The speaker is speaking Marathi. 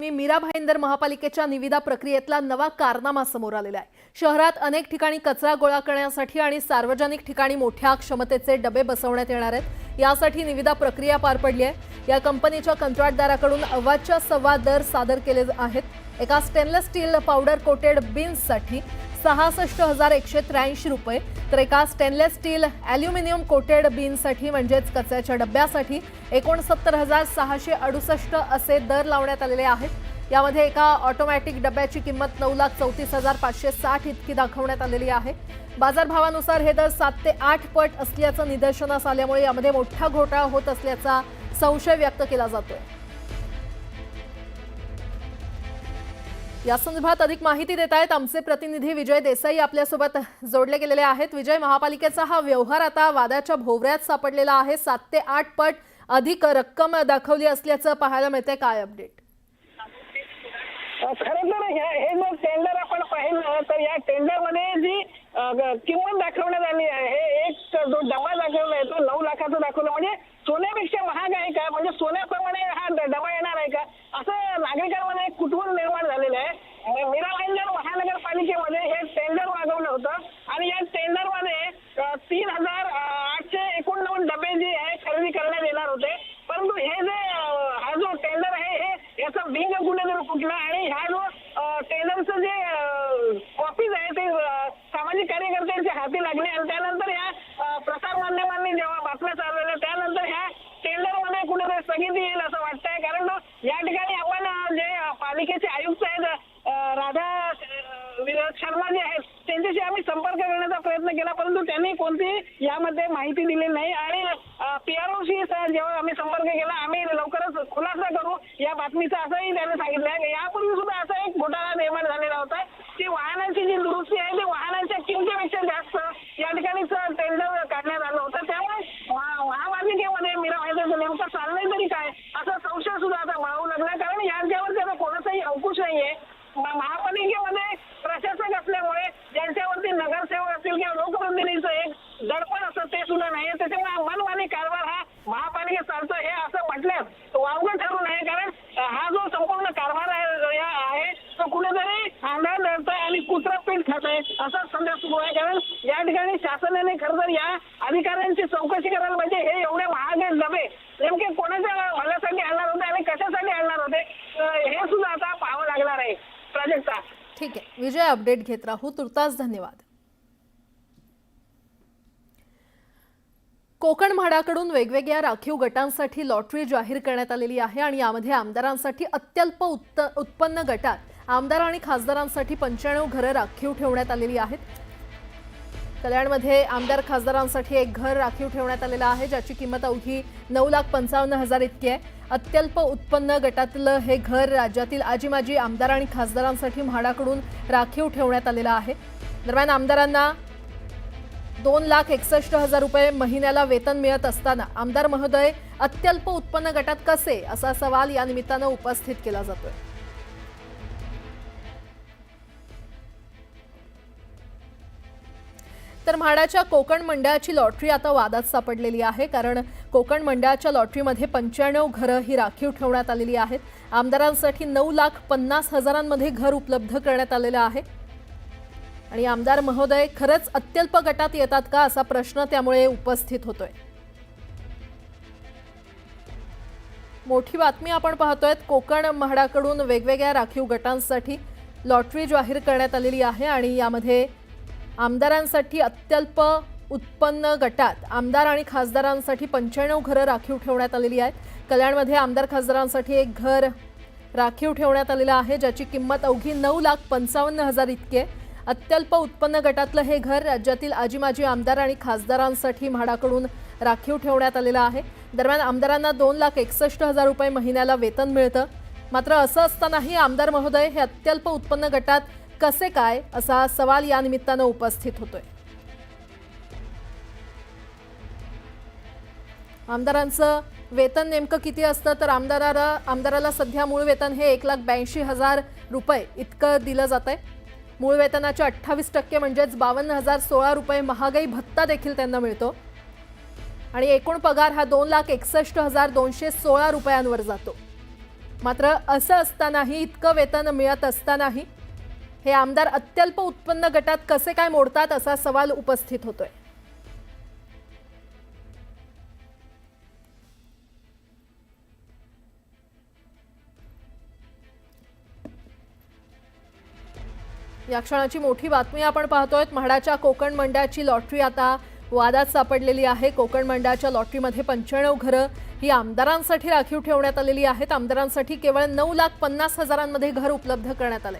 परिणामी मीरा भाईंदर महापालिकेच्या निविदा प्रक्रियेतला नवा कारनामा समोर आलेला आहे। शहरात अनेक ठिकाणी कचरा गोळा करण्यासाठी आणि सार्वजनिक ठिकाणी मोठ्या क्षमतेचे डबे बसवण्यात येणार आहेत। यासाठी निविदा प्रक्रिया पार पडली आहे। या कंपनीच्या कंत्राटदाराकडून अव्वाच्या सव्वा दर सादर केले आहेत। एका स्टेनलेस स्टील पावडर कोटेड बीन्ससाठी 66,183 रुपये, तर एका स्टेनलेस स्टील ॲल्युमिनियम कोटेड बीनसाठी म्हणजेच कचऱ्याच्या डब्यासाठी 69,668 असे दर लावण्यात आलेले आहेत। यामध्ये एका ऑटोमॅटिक डब्याची किंमत 9,34,560 इतकी दाखवण्यात आलेली आहे। बाजारभावानुसार हे दर 7 ते 8 पट असल्याचं निदर्शनास आल्यामुळे यामध्ये मोठा घोटाळा होत असल्याचा संशय व्यक्त केला जातोय। या संदर्भात अधिक माहिती देत आहेत आमचे प्रतिनिधी विजय देसाई आपल्यासोबत जोडले गेलेले आहेत। विजय, महापालिकेचा हा व्यवहार आता वादाच्या भोवऱ्यात सापडलेला आहे। 7 ते 8 पट अधिक रक्कम दाखवली असल्याचं पाहायला मिळते, काय अपडेट? खरं तर हे जो टेंडर आपण पाहिलं तर या टेंडर मध्ये जी किंमत दाखवण्यात आली आहे, एक जो डबा दाखवला आहे तो 9 लाखाचा दाखवला, म्हणजे सोन्यापेक्षा महाग आहे का, म्हणजे सोन्याप्रमाणे हा डबा येणार आहे का, असं नागरिकांमध्ये कुतूहल निर्माण झालेलं आहे। मीरा भाईंदर महानगरपालिकेमध्ये हे टेंडर मागवलं होतं आणि या टेंडर मध्ये 3,889 डबे जे आहे खरेदी करण्यात येणार होते, परंतु हे जे हा जो टेंडर आहे हे याचा बिंग कुठेतरी फुटला आणि ह्या जो टेंडरचं जे कॉपीज आहे ते सामाजिक कार्यकर्त्यांच्या हाती लागले आणि त्यानंतर या प्रसार माध्यमांनी जेव्हा बातम्या चालवल्या त्यानंतर ह्या टेंडरमध्ये कुठेतरी स्थगिती येईल असं वाटतंय। कारण या ठिकाणी आपण जे पालिकेचे आयुक्त आहेत राधा शर्मा जे आहेत त्यांच्याशी आम्ही संपर्क करण्याचा प्रयत्न केला, परंतु त्यांनी कोणतीही यामध्ये माहिती दिली नाही आणि PROशी जेव्हा आम्ही संपर्क केला आम्ही लवकरच खुलासा करू या बातमीचा असंही त्यांनी सांगितलं आहे। यापूर्वी सुद्धा असा एक घोटाळा निर्माण झालेला होता की वाहनांची जी दुरुस्ती आहे ती वाहनांच्या किमतीपेक्षा जास्त या ठिकाणीच टेंडर काढण्यात आलं होतं, त्यामुळे महापालिकेमध्ये मीरा भाईंदरचं नेमकं चाललंय तरी काय असा संशय सुद्धा आता बळावू लागला। कारण यांच्यावर त्याचा कोणाचाही अंकुश नाहीये। महापालिकेमध्ये प्रशासक असल्यामुळे ज्यांच्यावरती नगरसेवक असतील किंवा लोकप्रतिनिधीचं एक दडपण असतं ते सुद्धा नाही, त्याच्यामुळे मनमानी कारभार हा महापालिकेत चालतो हे असं म्हटल्यास वावगं ठरू नये। कारण हा जो संपूर्ण कारभार आहे तो कुठेतरी आंधळा धरतोय आणि कुत्रा पीठ खातोय असा संदेश सुरू आहे। कारण या ठिकाणी शासनाने खरं तर या अधिकाऱ्यांची चौकशी करायला पाहिजे। हे एवढे महाग डबे नेमके कोणाच्या भल्यासाठी आणणार होते आणि कशासाठी आणणार होते हे सुद्धा आता पाहावं लागणार आहे। प्राजक्ता, ठीक आहे विजय, अपडेट घेत राहू, तुर्तास धन्यवाद। कोकण म्हाडाकडून वेगवेगळ्या राखीव गटांसाठी लॉटरी जाहीर करण्यात आलेली आहे आणि यामध्ये आमदारांसाठी अत्यल्प उत्पन्न गटात आमदार आणि खासदारांसाठी 95 घरं राखीव ठेवण्यात आलेली आहेत। कल्याणमध्ये आमदार खासदारांसाठी एक घर राखीव ठेवण्यात आलेलं आहे ज्याची किंमत अवघी 9,55,000 इतकी आहे। अत्यल्प उत्पन्न गटातलं हे घर राज्यातील आजी माजी आमदार आणि खासदारांसाठी म्हाडाकडून राखीव ठेवण्यात आलेलं आहे। दरम्यान आमदारांना 2,61,000 रुपये महिन्याला वेतन मिळत असताना आमदार महोदय अत्यल्प उत्पन्न गटात कसे असा सवाल या निमित्तानं उपस्थित केला जातोय। तर म्हाडाच्या कोकण मंडळाची लॉटरी आता वादात सापडलेली आहे, कारण कोकण मंडळाच्या लॉटरीमध्ये 95 घरं ही राखीव ठेवण्यात आलेली आहेत। आमदारांसाठी 9,50,000 घर उपलब्ध करण्यात आलेलं आहे आणि आमदार महोदय खरंच अत्यल्प गटात येतात का असा प्रश्न त्यामुळे उपस्थित होतोय। मोठी बातमी आपण पाहतोय, कोकण म्हाडाकडून वेगवेगळ्या राखीव गटांसाठी लॉटरी जाहीर करण्यात आलेली आहे आणि यामध्ये आमदारांसाठी अत्यल्प उत्पन्न गटात आमदार आणि खासदारांसाठी 95 घरं राखीव ठेवण्यात आलेली आहेत। कल्याणमध्ये आमदार खासदारांसाठी एक घर राखीव ठेवण्यात आलेलं आहे ज्याची किंमत अवघी 9,55,000 इतकी आहे। अत्यल्प उत्पन्न गटातलं हे घर राज्यातील आजी माजी आमदार आणि खासदारांसाठी म्हाडाकडून राखीव ठेवण्यात आलेलं आहे। दरम्यान आमदारांना 2,61,000 रुपये महिन्याला वेतन मिळतं, मात्र असं असतानाही आमदार महोदय हे अत्यल्प उत्पन्न गटात कसे काय असा सवाल या निमित्तानं उपस्थित होतोय। आमदारांचं वेतन नेमकं किती असतं तर आमदाराला सध्या मूळ वेतन हे 1,82,000 रुपये इतकं दिलं जातंय। मूळ वेतनाच्या 28% म्हणजेच 52,016 रुपये महागाई भत्ता देखील त्यांना मिळतो आणि एकूण पगार हा 2,61,216 रुपयांवर जातो। मात्र असं असतानाही, इतकं वेतन मिळत असतानाही हे आमदार अत्यल्प उत्पन्न गटात कसे काय मोडतात असा सवाल उपस्थित होतोय। या क्षणाची मोठी बातमी आपण पाहतोय। म्हाडाच्या कोकण मंडळाची लॉटरी आता वादात सापडलेली आहे। कोकण मंडळाच्या लॉटरीमध्ये 95 घरं ही आमदारांसाठी राखीव ठेवण्यात आलेली आहेत। आमदारांसाठी केवळ 9,50,000 मध्ये घर उपलब्ध करण्यात आले।